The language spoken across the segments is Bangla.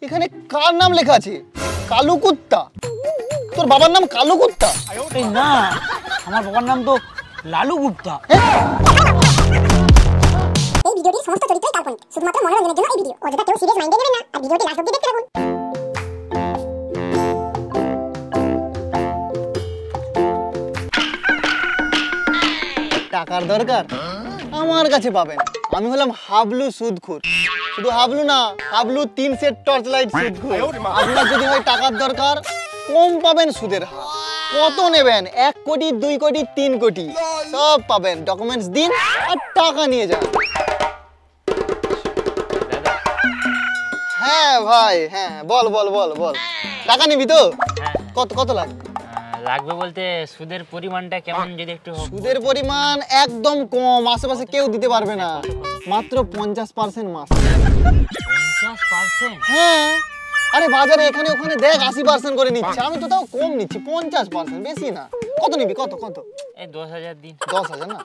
এখানে কার নাম লেখা আছে? কালু কুত্তা? তোর বাবার নাম কালু কুত্তা? এই না, আমার বাবার নাম তো লালু গুপ্তা। এই ভিডিওটির সমস্ত চরিত্রই কাল্পনিক, শুধুমাত্র মনোরঞ্জনের জন্য এই ভিডিও। অযথা কেউ সিরিয়াস মাইন্ডে নেবেন না আর ভিডিওটি লাস্ট অবধি দেখতে থাকুন। টাকার দরকার আমার কাছে পাবেন। আমি হলাম হাবলু সুদখোর। শুধু হাবলু না, হাবলু 3 সেট টর্চ লাইট সুদখোর। আপনার যদি হয় টাকার দরকার, কম পাবেন সুদের হার। কত নেবেন? 1 কোটি, 2 কোটি, 3 কোটি সব পাবেন। ডকুমেন্টস দিন আর টাকা নিয়ে যান। হ্যাঁ ভাই, হ্যাঁ বল বল বল বল। টাকা নিবি তো? কত কত লাগবে? লাগবে বলতে সুদের পরিমাণটা কেমন যদি একটু। সুদের পরিমাণ একদম কম, আশেপাশে কেউ দিতে পারবে না। মাত্র 50% মাস। 50%? হ্যাঁ, আরে বাজারে এখানে ওখানে দেখ 80% করে নিচ্ছে, আমি তো তাও কম নিচ্ছি 50%, বেশি না। কত নিবি? কত কত? এই 10,000 দিন। 10,000 না?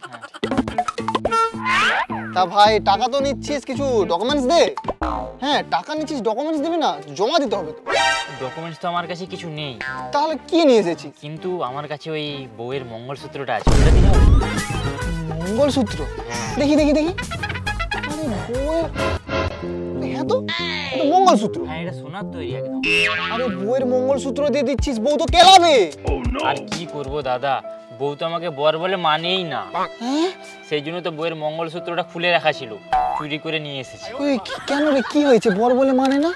তা ভাই টাকা তো নিচ্ছিস, কিছু ডকুমেন্টস দে। হ্যাঁ টাকা নিচ্ছিস, ডকুমেন্টস দিবি না? জমা দিতে হবে তো। ডকুমেন্টস তো আমার কাছে কিছু নেই। তাহলে কি নিয়ে এসেছিস? কিন্তু আমার কাছে ওই বউয়ের মঙ্গলসূত্রটা আছে, ওটা দিলে হবে? মঙ্গলসূত্র? দেখি দেখি দেখি। আরে বউয়ের, হ্যাঁ তো এটা মঙ্গলসূত্র। হ্যাঁ, এটা সোনার তৈরি একদম। আরে বউয়ের মঙ্গলসূত্র দিয়ে দিচ্ছিস, বউ তো কেলাবে। আর কি করব দাদা, বউ তো আমাকে বর বলে মানেই না। হ্যাঁ, সেই জন্য তো বউয়ের মঙ্গলসূত্রটা খুলে রাখা ছিল, চুরি করে নিয়ে এসেছি। ওই কেন রে, কি হয়েছে? বর বলে মানে না?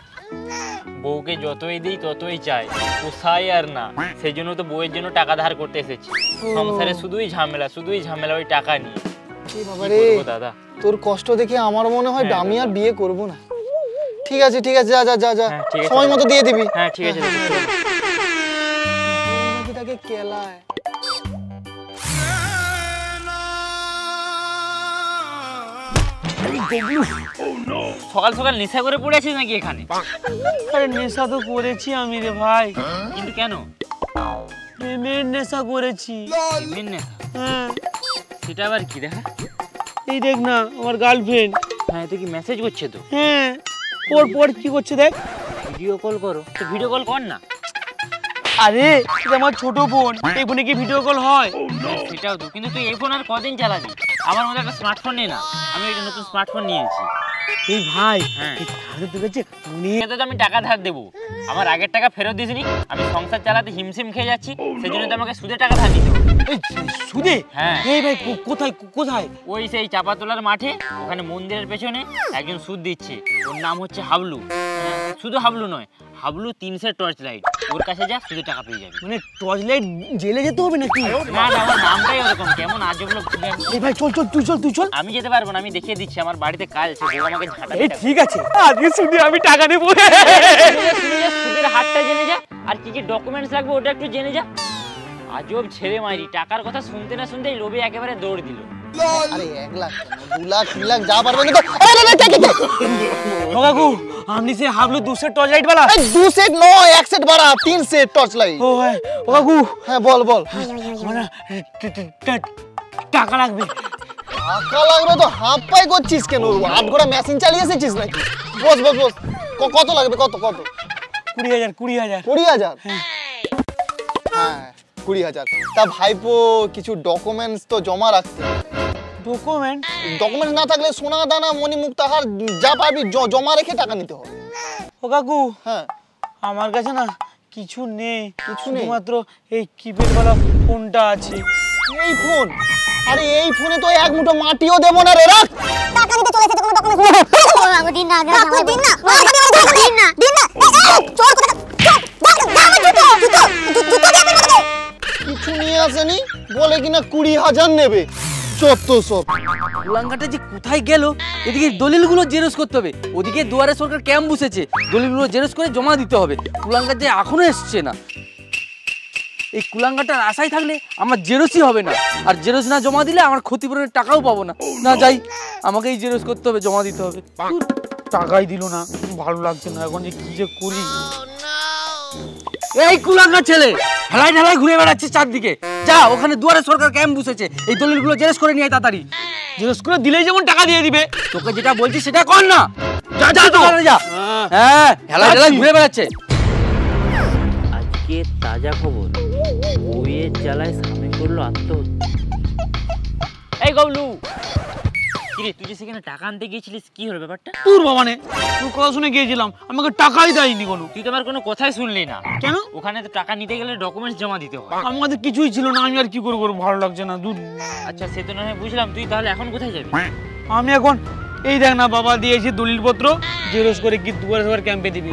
বউকে যতই দিই ততই চাই, পোষায় আর না। সেই জন্য তো বউয়ের জন্য টাকা ধার করতে এসেছি। সংসারে শুধুই ঝামেলা, শুধুই ঝামেলা ওই টাকা নিয়ে। এই বাবা রে, দাদা তোর কষ্ট দেখে আমার মনে হয় আমি আর বিয়ে করব না। ঠিক আছে ঠিক আছে, যা যা যা যা, সময় মতো দিয়ে দিবি। হ্যাঁ ঠিক আছে। তাকে কেলায়। সকাল সকাল নেশা করে পড়ে আছিস নাকি এখানে? আরে নেশা তো করেছি আমি রে ভাই। কিন্তু কেন? প্রেমের নেশা করেছি। প্রেমের নেশা? হ্যাঁ। সেটা আবার কি দেখা? এই দেখ না, আমার গার্লফ্রেন্ড। হ্যাঁ, তো কি মেসেজ করছে তো? হ্যাঁ, পর পর কি করছে দেখ। ভিডিও কল করো তো, ভিডিও কল কর না। আরে এটা আমার ছোট বোন, এই ফোনে কি ভিডিও কল হয়? সেটাও তো, কিন্তু তুই এই ফোন আর কদিন চালাবি? আমার মধ্যে একটা স্মার্টফোন নেই না, আমি একটা নতুন স্মার্টফোন নিয়েছি। এই ভাই, হ্যাঁ আমি টাকা ধার দেবো, আমার আগের টাকা ফেরত দিসনি। আমি সংসার চালাতে হিমশিম খেয়ে যাচ্ছি, সেই জন্য তো আমাকে সুদে টাকা ধার দিতে হবে। সুদে? হ্যাঁ। এই ভাই কোথায় কোথায়? ওই সেই চাপাতলার মাঠে, ওখানে মন্দিরের পেছনে একজন সুদ দিচ্ছে, ওর নাম হচ্ছে হাবলু। শুধু হাবলু নয়, হাবলু 3 সেট টর্চ লাইট। ওর কাছে যা, শুধু টাকা পেয়ে যাবে। মানে টর্চ লাইট জেলে যেতে হবে নাকি? না না, আমার নামটাই ওরকম, কেমন আজব লোক। এই ভাই চল চল, তুই চল। আমি যেতে পারবো না, আমি দেখিয়ে দিচ্ছি, আমার বাড়িতে কাজ আছে, বউ আমাকে ঝাঁটা। এই ঠিক আছে, আজকে সুদে আমি টাকা দেবো। সুদের হাতটা জেনে যা, আর কি কি ডকুমেন্টস লাগবে ওটা একটু জেনে যা। আজব ছেলে মাইরি, টাকার কথা শুনতে না শুনতেই লোভে একেবারে দৌড় দিল। আরে 1 লাখ, 2 লাখ, 3 লাখ যা পারবে না তো। আরে না কে ও কাকু, আপনি সে হাবলু 2 সেট টর্চ লাইট वाला? 2 সেট নয়, 1 সেট বাড়া, 3 সেট টর্চ লাইট। ও ভাই, ও কাকু। হ্যাঁ বল বল। মানে টাকা লাগবে। টাকা লাগবে তো হাফ পাই করছিস কেন? 8 ঘোড়া মেশিন চালিয়ে এসেছিস নাকি? বস বস বস। কত লাগবে? কত কত? 20,000। 20,000? হ্যাঁ 20,000। তা ভাইপো কিছু ডকুমেন্টস তো জমা রাখতে। ডকুমেন্ট না থাকলে সোনা দানা মণি মুক্তাহার যা পাবি জমা রেখে টাকা নিতে হবে। ও কাকু, হ্যাঁ আমার কাছে না কিছু নেই, কিছু নেই, মাত্র এই কিপ্যাড वाला ফোনটা আছে। এই ফোন? আরে এই ফোনে তো 1 মুঠো মাটিও দেব না রে, রাখ। টাকা নিতে চলে এসেছে, কোনো ডকুমেন্টস নেই। আমি দিন না, দিন না। চোর কোথা? কিছু নিয়ে আসেনি, বলে কিনা 20,000 নেবে। যত সব কুলাঙ্গাটা যে কোথায় গেল? এদিকে দলিলগুলো জেরক্স করতে হবে, ওদিকে দুয়ারে সরকার ক্যাম্প বসেছে, দলিলগুলো জেরক্স করে জমা দিতে হবে। কুলাঙ্গার যে এখনো এসছে না। এই কুলাঙ্গাটার আশায় থাকলে আমার জেরক্সই হবে না, আর জেরক্স না জমা দিলে আমার ক্ষতিপূরণের টাকাও পাবো না। না যাই, আমাকে এই জেরক্স করতে হবে, জমা দিতে হবে। টাকাই দিল না, ভালো লাগছে না, এখন যে কি যে করি। এই কুলাঙ্গার ছেলে ঢালাই ঢালাই ঘুরে বেড়াচ্ছে চারদিকে, যা ওখানে দুয়ারে সরকার ক্যাম্প বসেছে, এই দলিলগুলো জেরক্স করে নিয়ে তাড়াতাড়ি। জেরক্স করে দিলেই যেমন টাকা দিয়ে দিবে। তোকে যেটা বলছি সেটা কর না, যা যা তো যা। হ্যাঁ হেলায় হেলায় ঘুরে বেড়াচ্ছে। আজকে তাজা খবর, বউয়ের জ্বালায় স্বামী করলো আত্মহত্যা। এই গবলু, কিরে তুই যে সেখানে টাকা আনতে গিয়েছিলিস, কি হলো ব্যাপারটা? তোর বাবা নে, তুই কথা শুনে গিয়েছিলাম, আমাকে টাকাই দেয়নি কোনো। তুই তো আমার কোনো কথাই শুনলি না। কেন? ওখানে তো টাকা নিতে গেলে ডকুমেন্টস জমা দিতে হয়। আমাদের কিছুই ছিল না, আমি আর কি করবো, ভালো লাগছে না, দূর। আচ্ছা সে তো না হয় বুঝলাম, তুই তাহলে এখন কোথায় যাবি? আমি এখন এই দেখ না, বাবা দিয়েছি দলিলপত্র, জেরক্স করে কি দুয়ারে দুয়ারে ক্যাম্পে দিবি।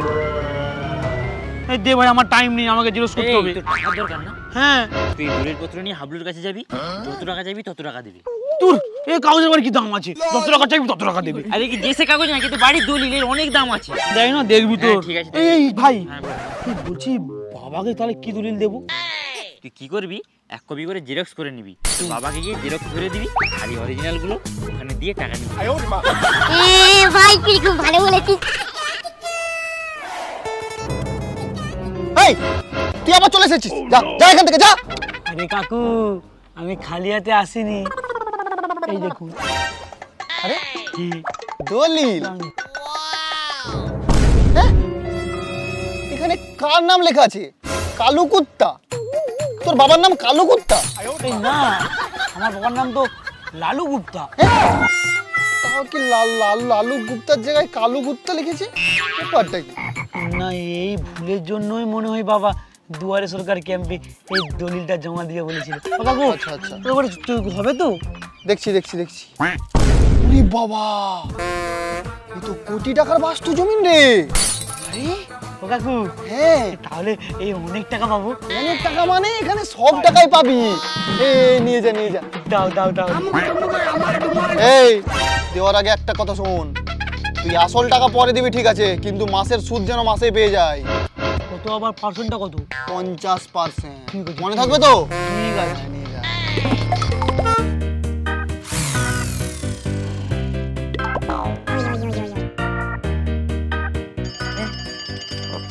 এই দে ভাই, আমার টাইম নেই, আমাকে জেরক্স করতে হবে। তোর টাকার দরকার না? হ্যাঁ। তুই দলিলপত্র নিয়ে হাবলুর কাছে যাবি, যত টাকা যাবি তত টাকা দিবি। তোর এই কাগজের বাড়ি কি দাম আছে? যত টাকা চাইবি তত টাকা দেবে। আরে কি দেশে কাগজ না, কিন্তু বাড়ির দলিলের অনেক দাম আছে। দেখ না, দেখবি তো। হ্যাঁ, ঠিক আছে, এই ভাই, হ্যাঁ, বল। এই বলছি বাবাকে তাহলে কি দলিল দেবো? তুই কি করবি, এক কপি করে জেরক্স করে নিবি, বাবাকে গিয়ে জেরক্স করে দিবি, আর এই অরিজিনাল গুলো ওখানে দিয়ে টাকা নিবি। ভাই তুই খুব ভালো বলেছিস। এই তুই আবার চলে এসেছিস, যা যা এখান থেকে যা। আরে কাকু, আমি খালি হাতে আসিনি, এই দেখুন। আরে দলিল, হ্যাঁ? এখানে কার নাম লেখা আছে? কালু কুত্তা? তোর বাবার নাম কালু কুত্তা? এই না, আমার বাবার নাম তো লালু গুপ্তা। তাও কি লালু গুপ্তার জায়গায় কালু গুপ্তা লিখেছে? ব্যাপারটা কি? না, এই ভুলের জন্যই মনে হয় বাবা দুয়ারে সরকার ক্যাম্পে এই দলিলটা জমা দিয়ে বলেছিল। ও কাকু, আচ্ছা আচ্ছা, এবারে হবে তো? দেখছি দেখছি দেখছি। ওরে বাবা, এই তো কোটি টাকার বাস্তু জমিন রে। আরে ও কাকু, হ্যাঁ, তাহলে এই অনেক টাকা পাবো। অনেক টাকা মানে এখানে সব টাকাই পাবি। নিয়ে যা নিয়ে যা। দাও দাও দাও। এই দেওয়ার আগে একটা কথা শোন, তুই আসল টাকা পরে দিবি ঠিক আছে, কিন্তু মাসের সুদ যেন মাসে পেয়ে যায়। কত আবার পার্সেন্টটা কত? 50%। ঠিক আছে। মনে থাকবে তো? ঠিক আছে। নিয়ে যা।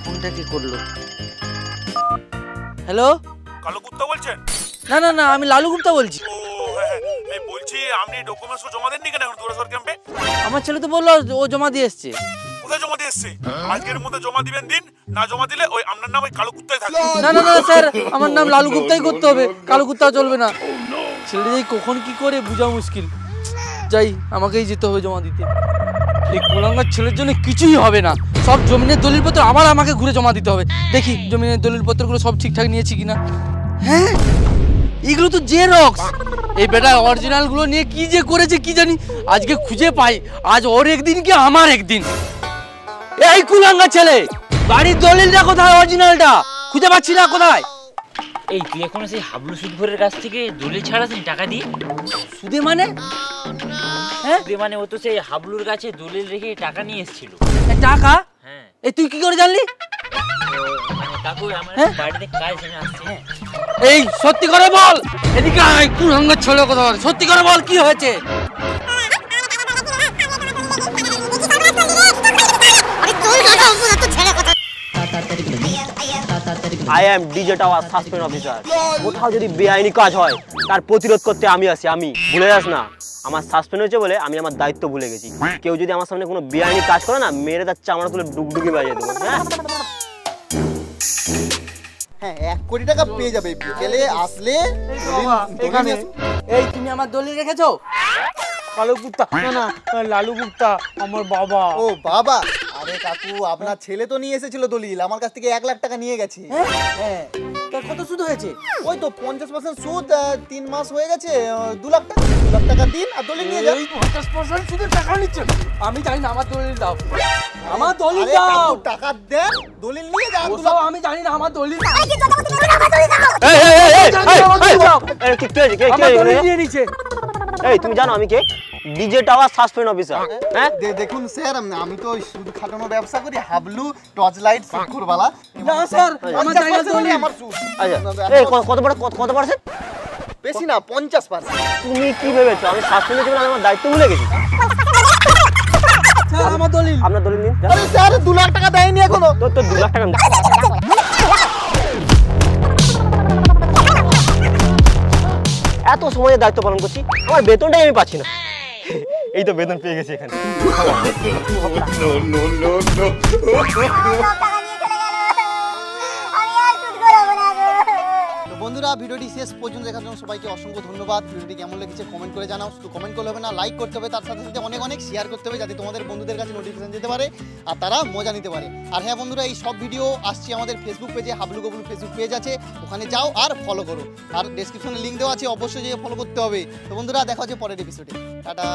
ফোনটা কি করলো? হ্যালো, কালো কুত্তা বলছেন? না না না, আমি লালু গুপ্তা বলছি। ও হ্যাঁ, এই বলছি আপনি ডকুমেন্টস জমা দেননি কেন এখন দুয়ারসর ক্যাম্পে? আমার ছেলে তো বললো ও জমা দিয়ে এসছে। কোথায় জমা দিয়ে এসছে? আজকের মধ্যে জমা দিবেন দিন, না জমা দিলে ওই আপনার নাম ওই কালো কুত্তাই থাকবে। না না না স্যার, আমার নাম লালু গুপ্তাই করতে হবে, কালু গুপ্তা চলবে না। ছেলেটা যাই কখন কি করে বোঝা মুশকিল। যাই, আমাকেই যেতে হবে জমা দিতে। এই কুলাঙ্গার ছেলের জন্য কিছুই হবে না, সব জমিনের দলিলপত্র আবার আমাকে ঘুরে জমা দিতে হবে। দেখি জমিনের দলিলপত্রগুলো সব ঠিকঠাক নিয়েছি কিনা। হ্যাঁ, এগুলো তো জেরক্স। এই বেটা অরিজিনালগুলো নিয়ে কি যে করেছে কি জানি, আজকে খুঁজে পাই। আজ ওর একদিন কি আমার একদিন। এই কুলাঙ্গার ছেলে, বাড়ির দলিলটা কোথায়? অরিজিনালটা খুঁজে পাচ্ছি না, কোথায়? এই তুই এখনো সেই হাবলু সুদঘরের কাছ থেকে দলিল ছাড়াসনি টাকা দিয়ে? সুদে মানে? হ্যাঁ, তুই মানে ও তো সেই হাবলুর কাছে দলিল রেখে টাকা নিয়ে এসেছিল। টাকা? হ্যাঁ, এই তুই কি করে জানলি? মানে কাকু আমার হ্যাঁ? বাড়িতে কাজ জেনে আসছে। হ্যাঁ, এই সত্যি করে বল, এদিকে আয়, কুলাঙ্গার ছেলে কথা বল, সত্যি করে বল কি হয়েছে? I am DJ tower suspend officer. কোথাও যদি বেআইনি কাজ হয় তার প্রতিরোধ করতে আমি আছি। আমি ভুলে যাস না, আমার সাসপেন্ড হয়েছে বলে আমি আমার দায়িত্ব ভুলে গেছি। কেউ যদি আমার সামনে কোনো বেআইনি কাজ করে না, মেরে তার চামড়া তুলে ডুগডুগি বাজিয়ে দেবো। হ্যাঁ হ্যাঁ, 1 কোটি টাকা পেয়ে যাবে বিকেলে আসলে। এখানে এই তুমি আমার দলিল রেখেছো? কালো গুপ্তা না না, লালু গুপ্তা আমার বাবা। ও বাবা, আরে কাকু আপনার ছেলে তো নিয়ে এসেছিল দলিল, আমার কাছ থেকে 1 লাখ টাকা নিয়ে গেছে। হ্যাঁ, তার কত সুদ হয়েছে? ওই তো 50% সুদ, 3 মাস হয়ে গেছে, 2 লাখ টাকা। 2 লাখ টাকা দিন আর দলিল নিয়ে যান। এই 50% সুদের টাকা নিচ্ছে। আমি জানি না, আমার দলিল দাও, আমার দলিল আরে দাও। কাকু টাকা দেন, দলিল নিয়ে যান। 2 লাখ। ওসব আমি জানি না, আমার দলিল দাও। আমার দলিল নিয়ে নিচ্ছে। এই তুমি জানো আমি কে? DJ tower suspend officer. হ্যাঁ দেখুন স্যার, আমি তো ওই সুদ খাটানো ব্যবসা করি, হাবলু টর্চ লাইট সুদখোরওয়ালা। না স্যার, আমার জায়গা দলিল। আমার সুদ। আচ্ছা, এই কত পার্সেন্ট? বেশি না, 50%। তুমি কি ভেবেছো আমি সাসপেন্ড হয়েছি বলে আমি আমার দায়িত্ব ভুলে গেছি? স্যার আমার দলিল। আপনার দলিল দিন। আরে স্যার 2 লাখ টাকা দেয়নি এখনো। তোর 2 লাখ টাকা এত সময় দায়িত্ব পালন করছি, আমার বেতনটাই আমি পাচ্ছি না। এই তো বেতন পেয়ে গেছি এখানে। তো বন্ধুরা ভিডিওটি শেষ পর্যন্ত দেখার জন্য সবাইকে অসংখ্য ধন্যবাদ। ভিডিওটি কেমন লেগেছে কমেন্ট করে জানাও। শুধু কমেন্ট করলে হবে না, লাইক করতে হবে, তার সাথে সাথে অনেক অনেক শেয়ার করতে হবে যাতে তোমাদের বন্ধুদের কাছে নোটিফিকেশন যেতে পারে আর তারা মজা নিতে পারে। আর হ্যাঁ বন্ধুরা, এই সব ভিডিও আসছে আমাদের ফেসবুক পেজে, হাবলু গবলু ফেসবুক পেজ আছে, ওখানে যাও আর ফলো করো। আর ডেসক্রিপশনে লিঙ্ক দেওয়া আছে, অবশ্যই যেয়ে ফলো করতে হবে। তো বন্ধুরা দেখা হচ্ছে পরের এপিসোডে। টাটা।